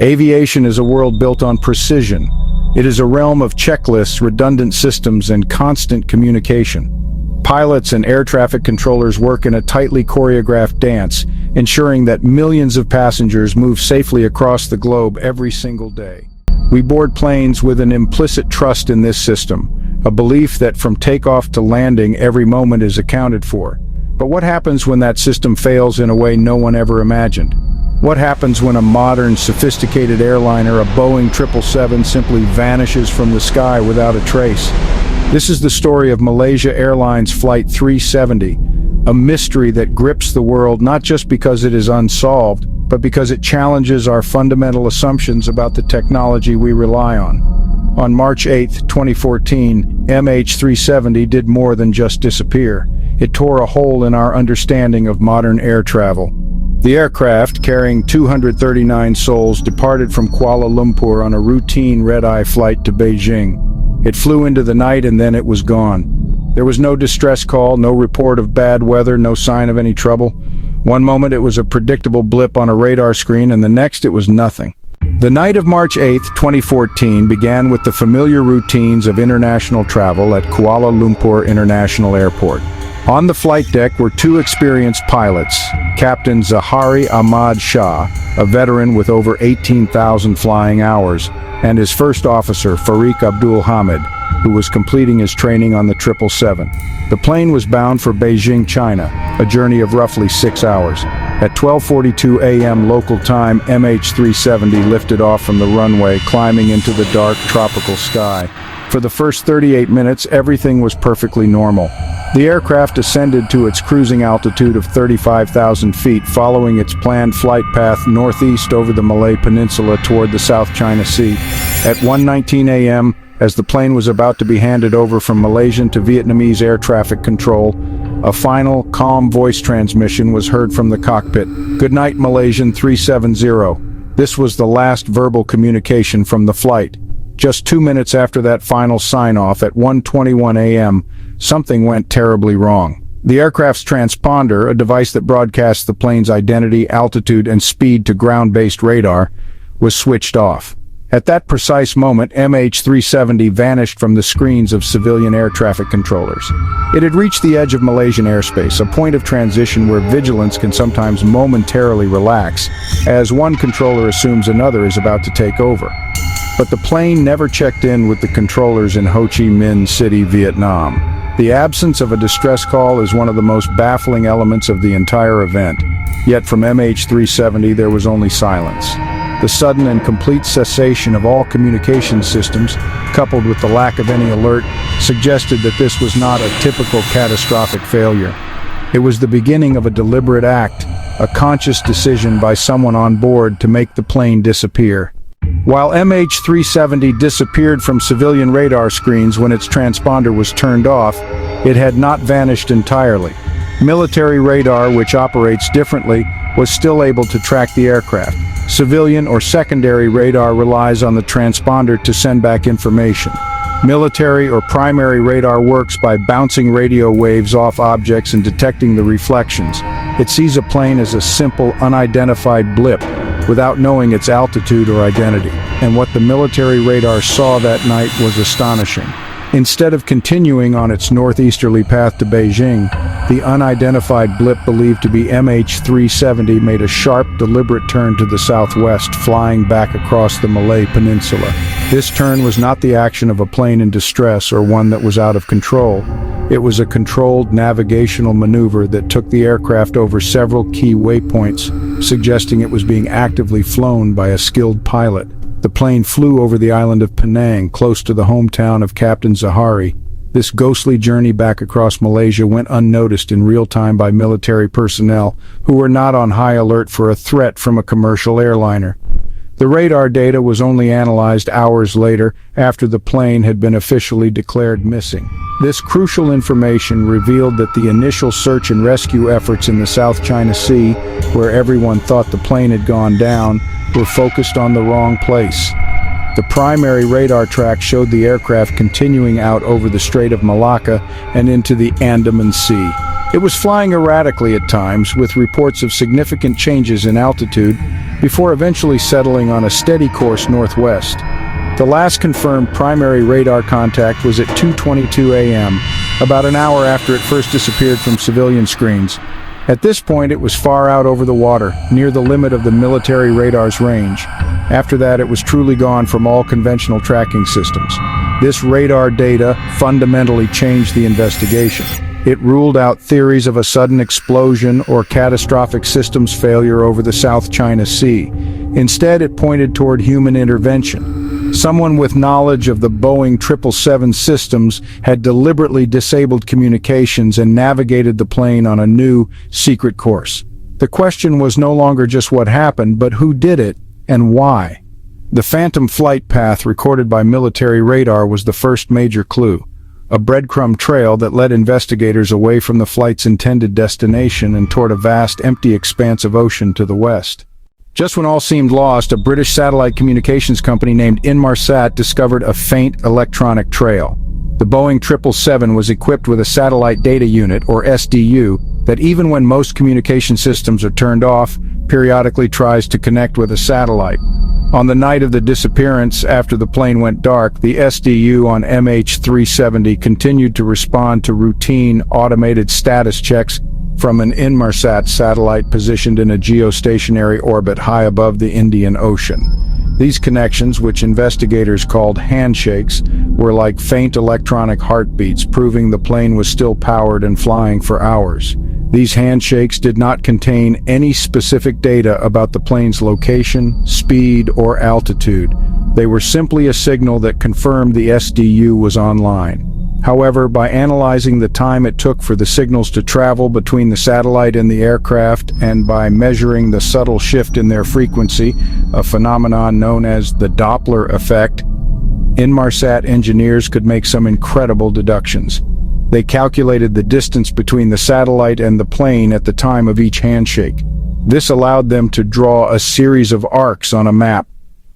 Aviation is a world built on precision. It is a realm of checklists, redundant systems, and constant communication. Pilots and air traffic controllers work in a tightly choreographed dance, ensuring that millions of passengers move safely across the globe every single day. We board planes with an implicit trust in this system, a belief that from takeoff to landing every moment is accounted for. But what happens when that system fails in a way no one ever imagined? What happens when a modern, sophisticated airliner, a Boeing 777, simply vanishes from the sky without a trace? This is the story of Malaysia Airlines Flight 370, a mystery that grips the world not just because it is unsolved, but because it challenges our fundamental assumptions about the technology we rely on. On March 8, 2014, MH370 did more than just disappear. It tore a hole in our understanding of modern air travel. The aircraft, carrying 239 souls, departed from Kuala Lumpur on a routine red-eye flight to Beijing. It flew into the night and then it was gone. There was no distress call, no report of bad weather, no sign of any trouble. One moment it was a predictable blip on a radar screen, and the next it was nothing. The night of March 8, 2014 began with the familiar routines of international travel at Kuala Lumpur International Airport. On the flight deck were two experienced pilots, Captain Zahari Ahmad Shah, a veteran with over 18,000 flying hours, and his first officer, Farik Abdul Hamid, who was completing his training on the 777. The plane was bound for Beijing, China, a journey of roughly 6 hours. At 12:42 a.m. local time, MH370 lifted off from the runway, climbing into the dark tropical sky. For the first 38 minutes, everything was perfectly normal. The aircraft ascended to its cruising altitude of 35,000 feet, following its planned flight path northeast over the Malay Peninsula toward the South China Sea. At 1:19 a.m., as the plane was about to be handed over from Malaysian to Vietnamese air traffic control, a final, calm voice transmission was heard from the cockpit. "Good night, Malaysian 370. This was the last verbal communication from the flight. Just 2 minutes after that final sign-off at 1:21 a.m., something went terribly wrong. The aircraft's transponder, a device that broadcasts the plane's identity, altitude, and speed to ground-based radar, was switched off. At that precise moment, MH370 vanished from the screens of civilian air traffic controllers. It had reached the edge of Malaysian airspace, a point of transition where vigilance can sometimes momentarily relax, as one controller assumes another is about to take over. But the plane never checked in with the controllers in Ho Chi Minh City, Vietnam. The absence of a distress call is one of the most baffling elements of the entire event. Yet from MH370 there was only silence. The sudden and complete cessation of all communication systems, coupled with the lack of any alert, suggested that this was not a typical catastrophic failure. It was the beginning of a deliberate act, a conscious decision by someone on board to make the plane disappear. While MH370 disappeared from civilian radar screens when its transponder was turned off, it had not vanished entirely. Military radar, which operates differently, was still able to track the aircraft. Civilian or secondary radar relies on the transponder to send back information. Military or primary radar works by bouncing radio waves off objects and detecting the reflections. It sees a plane as a simple, unidentified blip, without knowing its altitude or identity. And what the military radar saw that night was astonishing. Instead of continuing on its northeasterly path to Beijing, the unidentified blip believed to be MH370 made a sharp, deliberate turn to the southwest, flying back across the Malay Peninsula. This turn was not the action of a plane in distress or one that was out of control. It was a controlled navigational maneuver that took the aircraft over several key waypoints, suggesting it was being actively flown by a skilled pilot. The plane flew over the island of Penang, close to the hometown of Captain Zahari. This ghostly journey back across Malaysia went unnoticed in real time by military personnel who were not on high alert for a threat from a commercial airliner. The radar data was only analyzed hours later, after the plane had been officially declared missing. This crucial information revealed that the initial search and rescue efforts in the South China Sea, where everyone thought the plane had gone down, were focused on the wrong place. The primary radar track showed the aircraft continuing out over the Strait of Malacca and into the Andaman Sea. It was flying erratically at times, with reports of significant changes in altitude, before eventually settling on a steady course northwest. The last confirmed primary radar contact was at 2:22 a.m., about an hour after it first disappeared from civilian screens. At this point, it was far out over the water, near the limit of the military radar's range. After that, it was truly gone from all conventional tracking systems. This radar data fundamentally changed the investigation. It ruled out theories of a sudden explosion or catastrophic systems failure over the South China Sea. Instead, it pointed toward human intervention. Someone with knowledge of the Boeing 777 systems had deliberately disabled communications and navigated the plane on a new, secret course. The question was no longer just what happened, but who did it and why. The phantom flight path recorded by military radar was the first major clue, a breadcrumb trail that led investigators away from the flight's intended destination and toward a vast, empty expanse of ocean to the west. Just when all seemed lost, a British satellite communications company named Inmarsat discovered a faint electronic trail. The Boeing 777 was equipped with a satellite data unit, or SDU, that even when most communication systems are turned off, periodically tries to connect with a satellite. On the night of the disappearance, after the plane went dark, the SDU on MH370 continued to respond to routine automated status checks from an Inmarsat satellite positioned in a geostationary orbit high above the Indian Ocean. These connections, which investigators called handshakes, were like faint electronic heartbeats, proving the plane was still powered and flying for hours. These handshakes did not contain any specific data about the plane's location, speed, or altitude. They were simply a signal that confirmed the SDU was online. However, by analyzing the time it took for the signals to travel between the satellite and the aircraft, and by measuring the subtle shift in their frequency, a phenomenon known as the Doppler effect, Inmarsat engineers could make some incredible deductions. They calculated the distance between the satellite and the plane at the time of each handshake. This allowed them to draw a series of arcs on a map,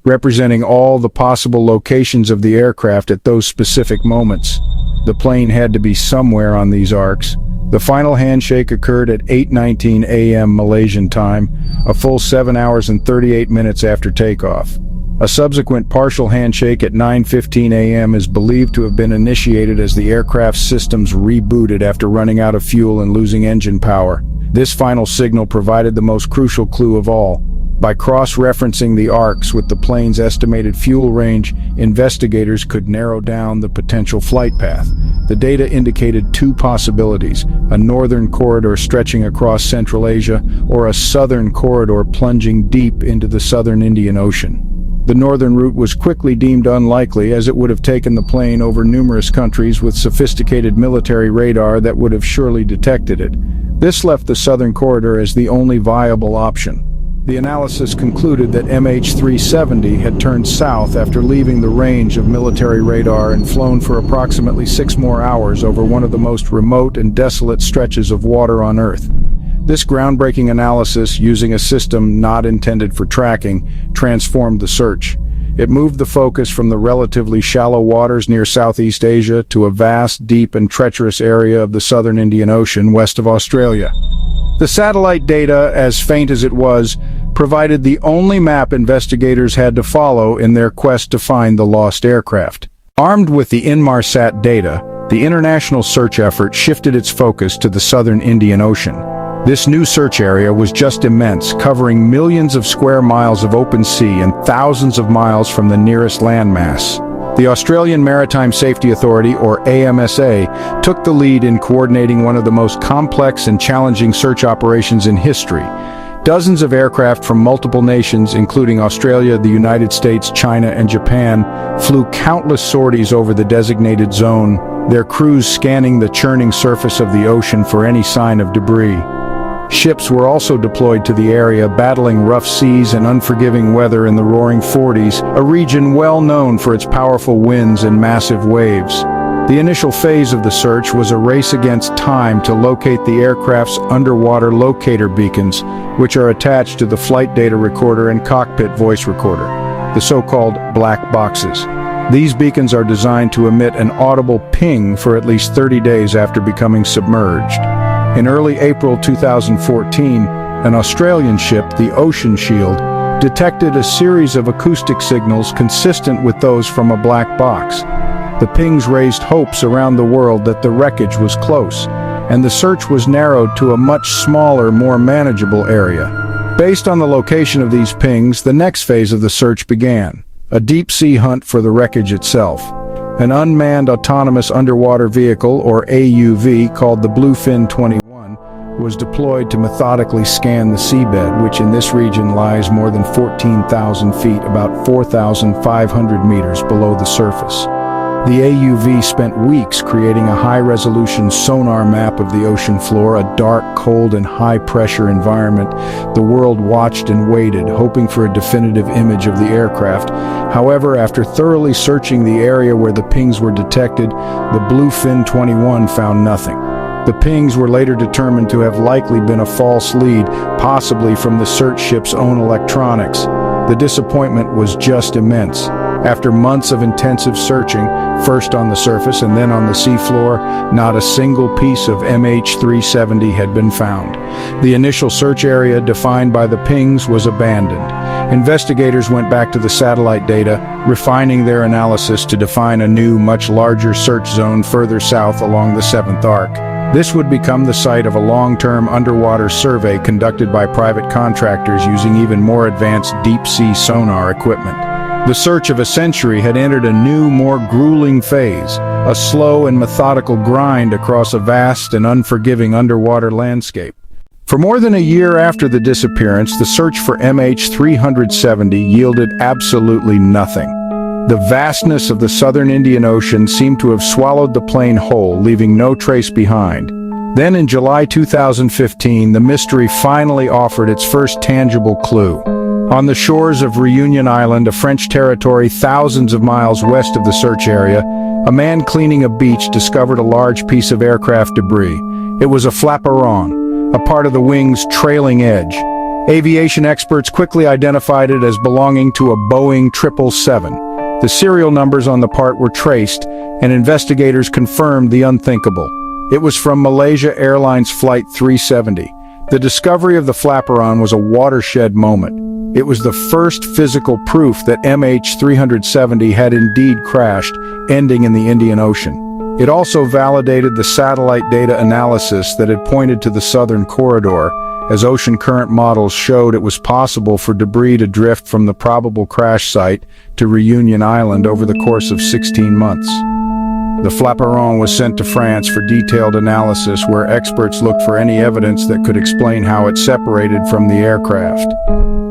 representing all the possible locations of the aircraft at those specific moments. The plane had to be somewhere on these arcs. The final handshake occurred at 8:19 a.m. Malaysian time, a full 7 hours and 38 minutes after takeoff. A subsequent partial handshake at 9:15 a.m. is believed to have been initiated as the aircraft's systems rebooted after running out of fuel and losing engine power. This final signal provided the most crucial clue of all. By cross-referencing the arcs with the plane's estimated fuel range, investigators could narrow down the potential flight path. The data indicated two possibilities: a northern corridor stretching across Central Asia, or a southern corridor plunging deep into the southern Indian Ocean. The northern route was quickly deemed unlikely, as it would have taken the plane over numerous countries with sophisticated military radar that would have surely detected it. This left the southern corridor as the only viable option. The analysis concluded that MH370 had turned south after leaving the range of military radar and flown for approximately 6 more hours over one of the most remote and desolate stretches of water on Earth. This groundbreaking analysis, using a system not intended for tracking, transformed the search. It moved the focus from the relatively shallow waters near Southeast Asia to a vast, deep, and treacherous area of the southern Indian Ocean west of Australia. The satellite data, as faint as it was, provided the only map investigators had to follow in their quest to find the lost aircraft. Armed with the Inmarsat data, the international search effort shifted its focus to the southern Indian Ocean. This new search area was just immense, covering millions of square miles of open sea and thousands of miles from the nearest landmass. The Australian Maritime Safety Authority, or AMSA, took the lead in coordinating one of the most complex and challenging search operations in history. Dozens of aircraft from multiple nations, including Australia, the United States, China, and Japan, flew countless sorties over the designated zone, their crews scanning the churning surface of the ocean for any sign of debris. Ships were also deployed to the area, battling rough seas and unforgiving weather in the roaring 40s, a region well known for its powerful winds and massive waves. The initial phase of the search was a race against time to locate the aircraft's underwater locator beacons, which are attached to the flight data recorder and cockpit voice recorder, the so-called black boxes. These beacons are designed to emit an audible ping for at least 30 days after becoming submerged. In early April 2014, an Australian ship, the Ocean Shield, detected a series of acoustic signals consistent with those from a black box. The pings raised hopes around the world that the wreckage was close, and the search was narrowed to a much smaller, more manageable area. Based on the location of these pings, the next phase of the search began, a deep-sea hunt for the wreckage itself. An unmanned autonomous underwater vehicle, or AUV, called the Bluefin 21, was deployed to methodically scan the seabed, which in this region lies more than 14,000 feet, about 4,500 meters below the surface. The AUV spent weeks creating a high-resolution sonar map of the ocean floor, a dark, cold, and high-pressure environment. The world watched and waited, hoping for a definitive image of the aircraft. However, after thoroughly searching the area where the pings were detected, the Bluefin 21 found nothing. The pings were later determined to have likely been a false lead, possibly from the search ship's own electronics. The disappointment was just immense. After months of intensive searching, first on the surface and then on the seafloor, not a single piece of MH370 had been found. The initial search area defined by the pings was abandoned. Investigators went back to the satellite data, refining their analysis to define a new, much larger search zone further south along the 7th arc. This would become the site of a long-term underwater survey conducted by private contractors using even more advanced deep-sea sonar equipment. The search of a century had entered a new, more grueling phase, a slow and methodical grind across a vast and unforgiving underwater landscape. For more than a year after the disappearance, the search for MH370 yielded absolutely nothing. The vastness of the southern Indian Ocean seemed to have swallowed the plane whole, leaving no trace behind. Then in July 2015, the mystery finally offered its first tangible clue. On the shores of Reunion Island, a French territory thousands of miles west of the search area, a man cleaning a beach discovered a large piece of aircraft debris. It was a flaperon, a part of the wing's trailing edge. Aviation experts quickly identified it as belonging to a Boeing 777. The serial numbers on the part were traced, and investigators confirmed the unthinkable. It was from Malaysia Airlines Flight 370. The discovery of the flaperon was a watershed moment. It was the first physical proof that MH370 had indeed crashed, ending in the Indian Ocean. It also validated the satellite data analysis that had pointed to the southern corridor, as ocean current models showed it was possible for debris to drift from the probable crash site to Reunion Island over the course of 16 months. The flaperon was sent to France for detailed analysis, where experts looked for any evidence that could explain how it separated from the aircraft.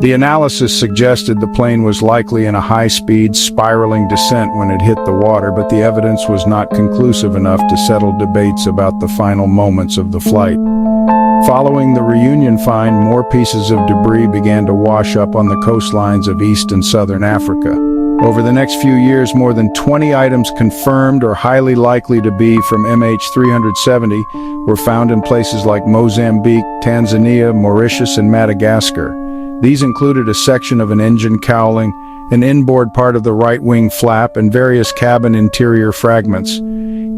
The analysis suggested the plane was likely in a high-speed, spiraling descent when it hit the water, but the evidence was not conclusive enough to settle debates about the final moments of the flight. Following the Reunion find, more pieces of debris began to wash up on the coastlines of East and Southern Africa. Over the next few years, more than 20 items confirmed or highly likely to be from MH370 were found in places like Mozambique, Tanzania, Mauritius, and Madagascar. These included a section of an engine cowling, an inboard part of the right wing flap, and various cabin interior fragments.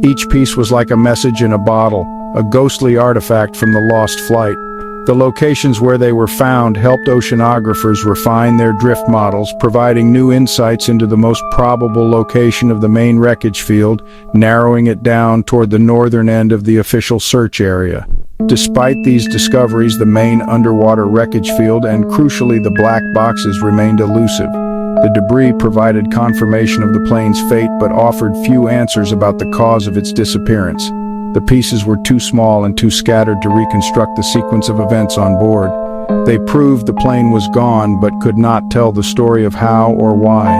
Each piece was like a message in a bottle, a ghostly artifact from the lost flight. The locations where they were found helped oceanographers refine their drift models, providing new insights into the most probable location of the main wreckage field, narrowing it down toward the northern end of the official search area. Despite these discoveries, the main underwater wreckage field and, crucially, the black boxes remained elusive. The debris provided confirmation of the plane's fate but offered few answers about the cause of its disappearance. The pieces were too small and too scattered to reconstruct the sequence of events on board. They proved the plane was gone but could not tell the story of how or why.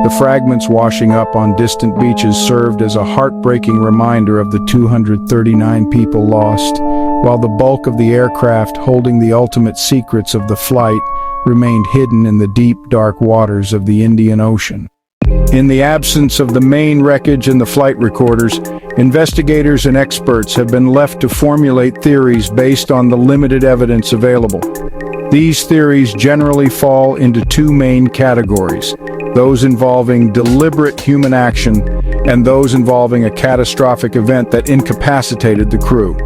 The fragments washing up on distant beaches served as a heartbreaking reminder of the 239 people lost, while the bulk of the aircraft holding the ultimate secrets of the flight remained hidden in the deep, dark waters of the Indian Ocean. In the absence of the main wreckage and the flight recorders, investigators and experts have been left to formulate theories based on the limited evidence available. These theories generally fall into two main categories: those involving deliberate human action and those involving a catastrophic event that incapacitated the crew.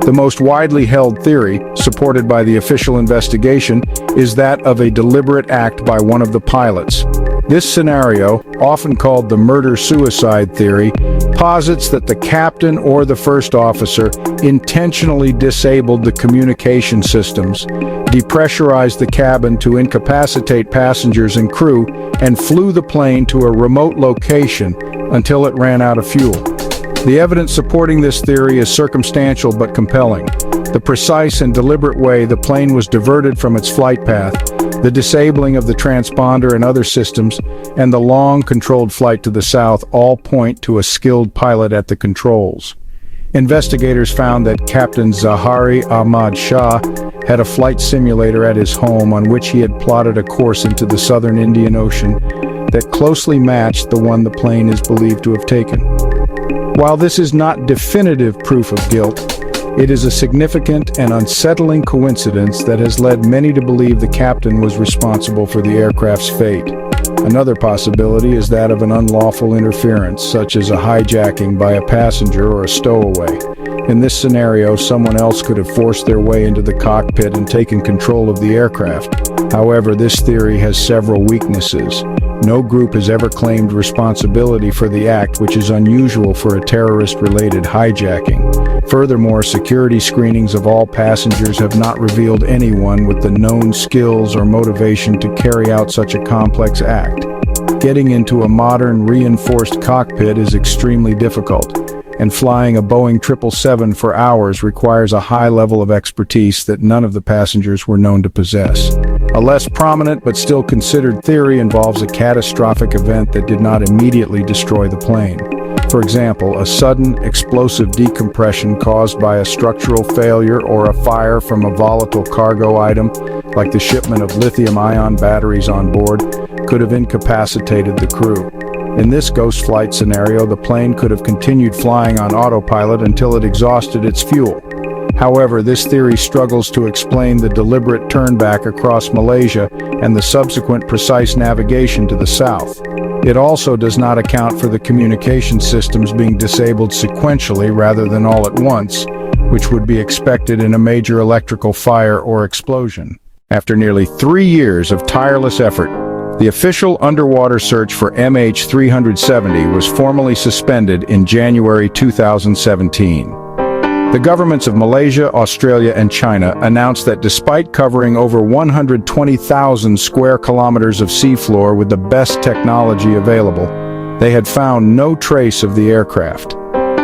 The most widely held theory, supported by the official investigation, is that of a deliberate act by one of the pilots. This scenario, often called the murder-suicide theory, posits that the captain or the first officer intentionally disabled the communication systems, depressurized the cabin to incapacitate passengers and crew, and flew the plane to a remote location until it ran out of fuel. The evidence supporting this theory is circumstantial but compelling. The precise and deliberate way the plane was diverted from its flight path, the disabling of the transponder and other systems, and the long controlled flight to the south all point to a skilled pilot at the controls. Investigators found that Captain Zahari Ahmad Shah had a flight simulator at his home on which he had plotted a course into the southern Indian Ocean that closely matched the one the plane is believed to have taken. While this is not definitive proof of guilt, it is a significant and unsettling coincidence that has led many to believe the captain was responsible for the aircraft's fate. Another possibility is that of an unlawful interference, such as a hijacking by a passenger or a stowaway. In this scenario, someone else could have forced their way into the cockpit and taken control of the aircraft. However, this theory has several weaknesses. No group has ever claimed responsibility for the act, which is unusual for a terrorist-related hijacking. Furthermore, security screenings of all passengers have not revealed anyone with the known skills or motivation to carry out such a complex act. Getting into a modern, reinforced cockpit is extremely difficult, and flying a Boeing 777 for hours requires a high level of expertise that none of the passengers were known to possess. A less prominent but still considered theory involves a catastrophic event that did not immediately destroy the plane. For example, a sudden explosive decompression caused by a structural failure or a fire from a volatile cargo item, like the shipment of lithium-ion batteries on board, could have incapacitated the crew. In this ghost flight scenario, the plane could have continued flying on autopilot until it exhausted its fuel. However, this theory struggles to explain the deliberate turnback across Malaysia and the subsequent precise navigation to the south. It also does not account for the communication systems being disabled sequentially rather than all at once, which would be expected in a major electrical fire or explosion. After nearly 3 years of tireless effort, the official underwater search for MH370 was formally suspended in January 2017. The governments of Malaysia, Australia, and China announced that despite covering over 120,000 square kilometers of seafloor with the best technology available, they had found no trace of the aircraft.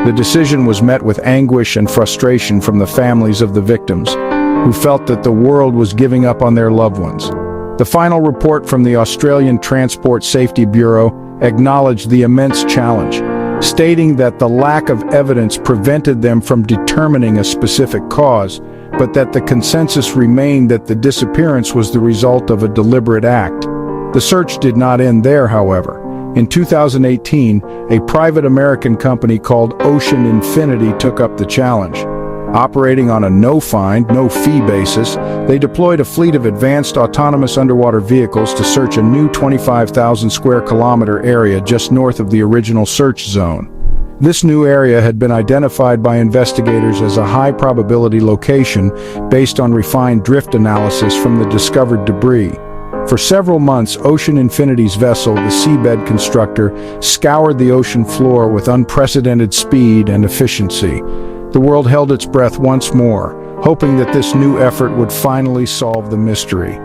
The decision was met with anguish and frustration from the families of the victims, who felt that the world was giving up on their loved ones. The final report from the Australian Transport Safety Bureau acknowledged the immense challenge, stating that the lack of evidence prevented them from determining a specific cause, but that the consensus remained that the disappearance was the result of a deliberate act. The search did not end there, however. In 2018, a private American company called Ocean Infinity took up the challenge. Operating on a no-find, no-fee basis, they deployed a fleet of advanced autonomous underwater vehicles to search a new 25,000 square kilometer area just north of the original search zone. This new area had been identified by investigators as a high-probability location based on refined drift analysis from the discovered debris. For several months, Ocean Infinity's vessel, the Seabed Constructor, scoured the ocean floor with unprecedented speed and efficiency. The world held its breath once more, hoping that this new effort would finally solve the mystery.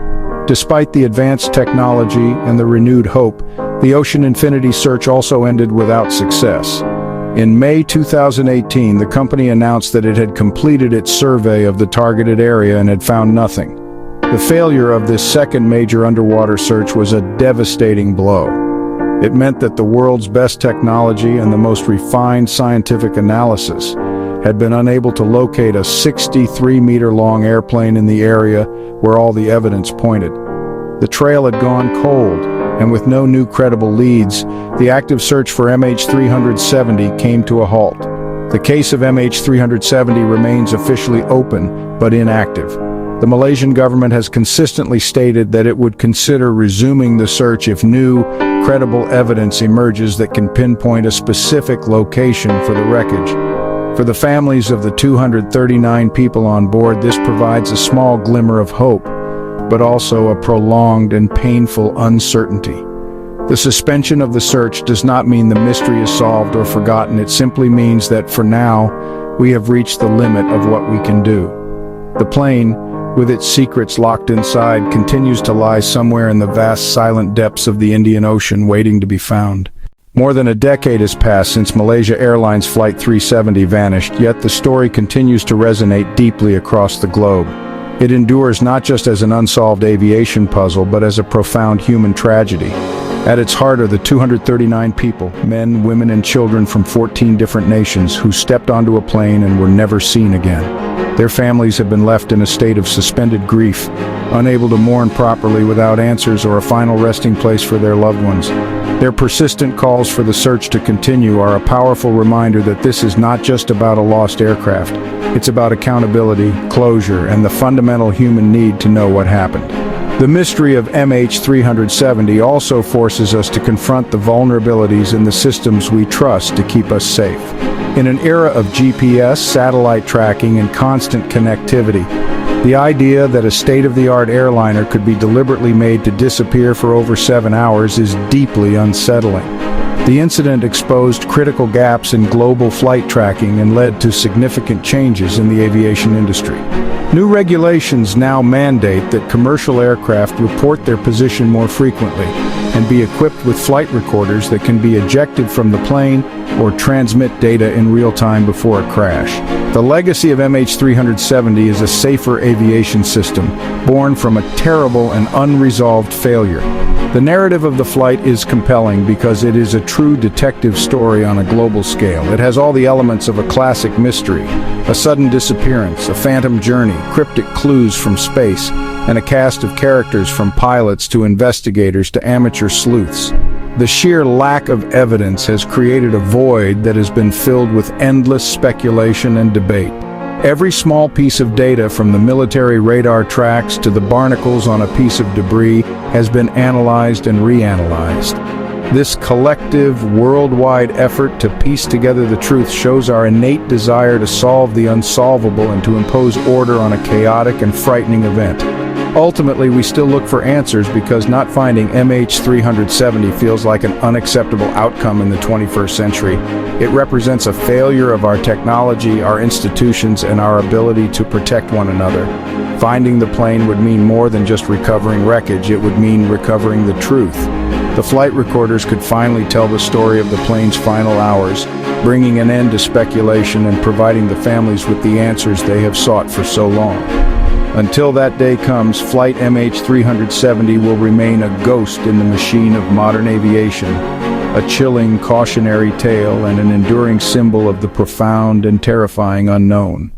Despite the advanced technology and the renewed hope, the Ocean Infinity search also ended without success. In May 2018, the company announced that it had completed its survey of the targeted area and had found nothing. The failure of this second major underwater search was a devastating blow. It meant that the world's best technology and the most refined scientific analysis had been unable to locate a 63-meter-long airplane in the area where all the evidence pointed. The trail had gone cold, and with no new credible leads, the active search for MH370 came to a halt. The case of MH370 remains officially open, but inactive. The Malaysian government has consistently stated that it would consider resuming the search if new, credible evidence emerges that can pinpoint a specific location for the wreckage. For the families of the 239 people on board, this provides a small glimmer of hope, but also a prolonged and painful uncertainty. The suspension of the search does not mean the mystery is solved or forgotten. It simply means that for now, we have reached the limit of what we can do. The plane, with its secrets locked inside, continues to lie somewhere in the vast silent depths of the Indian Ocean, waiting to be found. More than a decade has passed since Malaysia Airlines Flight 370 vanished, yet the story continues to resonate deeply across the globe. It endures not just as an unsolved aviation puzzle, but as a profound human tragedy. At its heart are the 239 people, men, women, and children from 14 different nations, who stepped onto a plane and were never seen again. Their families have been left in a state of suspended grief, unable to mourn properly without answers or a final resting place for their loved ones. Their persistent calls for the search to continue are a powerful reminder that this is not just about a lost aircraft. It's about accountability, closure, and the fundamental human need to know what happened. The mystery of MH370 also forces us to confront the vulnerabilities in the systems we trust to keep us safe. In an era of GPS, satellite tracking, and constant connectivity, the idea that a state-of-the-art airliner could be deliberately made to disappear for over 7 hours is deeply unsettling. The incident exposed critical gaps in global flight tracking and led to significant changes in the aviation industry. New regulations now mandate that commercial aircraft report their position more frequently and be equipped with flight recorders that can be ejected from the plane or transmit data in real time before a crash. The legacy of MH370 is a safer aviation system, born from a terrible and unresolved failure. The narrative of the flight is compelling because it is a true detective story on a global scale. It has all the elements of a classic mystery: a sudden disappearance, a phantom journey, cryptic clues from space, and a cast of characters from pilots to investigators to amateur sleuths. The sheer lack of evidence has created a void that has been filled with endless speculation and debate. Every small piece of data, from the military radar tracks to the barnacles on a piece of debris, has been analyzed and reanalyzed. This collective, worldwide effort to piece together the truth shows our innate desire to solve the unsolvable and to impose order on a chaotic and frightening event. Ultimately, we still look for answers because not finding MH370 feels like an unacceptable outcome in the 21st century. It represents a failure of our technology, our institutions, and our ability to protect one another. Finding the plane would mean more than just recovering wreckage. It would mean recovering the truth. The flight recorders could finally tell the story of the plane's final hours, bringing an end to speculation and providing the families with the answers they have sought for so long. Until that day comes, Flight MH370 will remain a ghost in the machine of modern aviation, a chilling, cautionary tale and an enduring symbol of the profound and terrifying unknown.